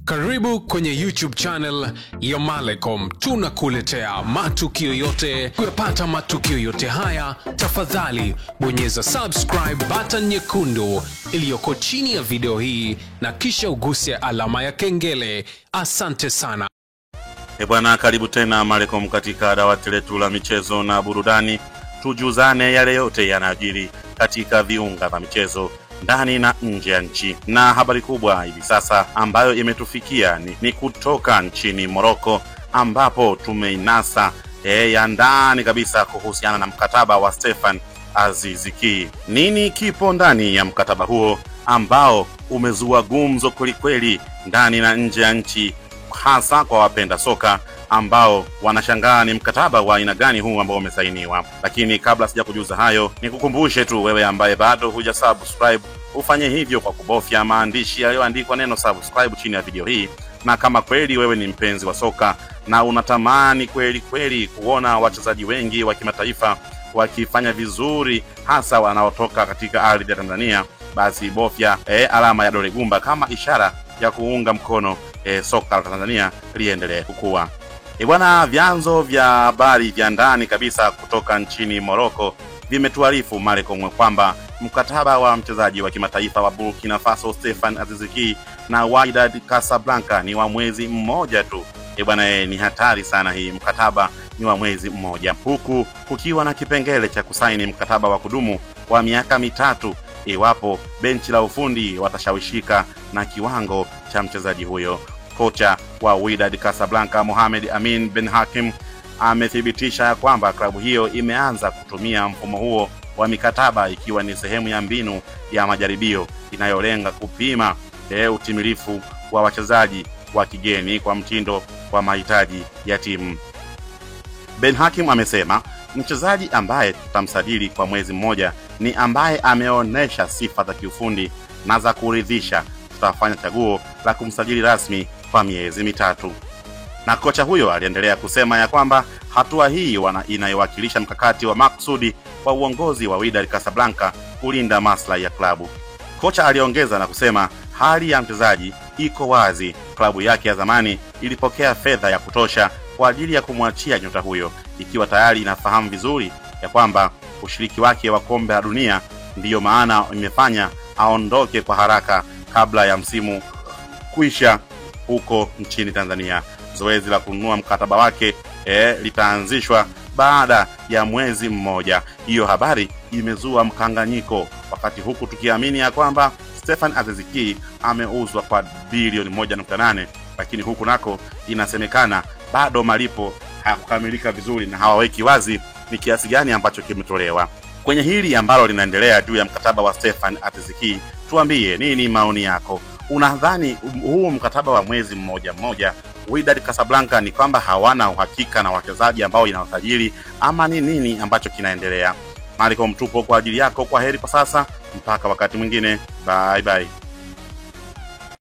Karibu kwenye YouTube channel ya Malecom. Tunakuletea matukio yote. Kupata matukio yote haya, tafadhali bonyeza subscribe button nyekundu iliyoko chini ya video hii na kisha uguse alama ya kengele. Asante sana. Bwana, karibu tena Malecom katika dawati letu la michezo na burudani. Tujuzane yale yote yanajiri katika viunga vya michezo ndani na nje ya nchi. Na habari kubwa hivi sasa ambayo imetufikia ni kutoka nchini Morocco, ambapo tumeinasa ya ndani kabisa kuhusiana na mkataba wa Stefan Aziz Ki. Nini kipo ndani ya mkataba huo ambao umezua gumzo kwelikweli ndani na nje ya nchi, hasa kwa wapenda soka ambao wanashangaa ni mkataba wa aina gani huu ambao umesainiwa. Lakini kabla sija kujuza hayo, nikukumbushe tu wewe ambaye bado hujasubscribe ufanye hivyo kwa kubofya maandishi yaliyoandikwa neno subscribe chini ya video hii. Na kama kweli wewe ni mpenzi wa soka na unatamani kweli kuona wachezaji wengi wa kimataifa wakifanya vizuri, hasa wanaotoka katika ardhi ya Tanzania, basi bofya alama ya dole gumba kama ishara ya kuunga mkono soka la Tanzania liendelee kukua. Bwana, vyanzo vya habari vya ndani kabisa kutoka nchini Morocco vimetuarifu Malecom kwamba mkataba wa mchezaji wa kimataifa wa Burkina Faso Stefan Aziz Ki na Wydad Casablanca ni wa mwezi mmoja tu. Bwana, ni hatari sana hii, mkataba ni wa mwezi mmoja, huku kukiwa na kipengele cha kusaini mkataba wa kudumu wa miaka mitatu iwapo benchi la ufundi watashawishika na kiwango cha mchezaji huyo. Kocha wa Wydad Casablanca Mohamed Amin Ben Hakim amethibitisha kwamba klabu hiyo imeanza kutumia mfumo huo wa mikataba ikiwa ni sehemu ya mbinu ya majaribio inayolenga kupima utimilifu wa wachezaji wa kigeni kwa mtindo wa mahitaji ya timu. Ben Hakim amesema mchezaji ambaye tutamsajili kwa mwezi mmoja ni ambaye ameonesha sifa za kiufundi na za kuridhisha. Tutafanya chaguo la kumsajili rasmi kwa miezi mitatu. Na kocha huyo aliendelea kusema ya kwamba hatua hii inayowakilisha mkakati wa maksudi wa uongozi wa Wydad Casablanca kulinda maslahi ya klabu. Kocha aliongeza na kusema hali ya mchezaji iko wazi. Klabu yake ya zamani ilipokea fedha ya kutosha kwa ajili ya kumwachia nyota huyo, ikiwa tayari inafahamu vizuri ya kwamba ushiriki wake wa kombe la dunia ndiyo maana imefanya aondoke kwa haraka kabla ya msimu kuisha huko nchini Tanzania. Zoezi la kununua mkataba wake litaanzishwa baada ya mwezi mmoja. Hiyo habari imezua mkanganyiko, wakati huku tukiamini ya kwamba Stefan Aziz Ki ameuzwa kwa bilioni 1.8, lakini huku nako inasemekana bado malipo hayakukamilika vizuri na hawaweki wazi ni kiasi gani ambacho kimetolewa. Kwenye hili ambalo linaendelea juu ya mkataba wa Stefan Aziz Ki, tuambie nini maoni yako. Unadhani huu mkataba wa mwezi mmoja Wydad Casablanca ni kwamba hawana uhakika na wachezaji ambao inawasajili, ama ni nini ambacho kinaendelea? Malecom tupo kwa ajili yako. Kwa heri kwa sasa, mpaka wakati mwingine. Bye bye.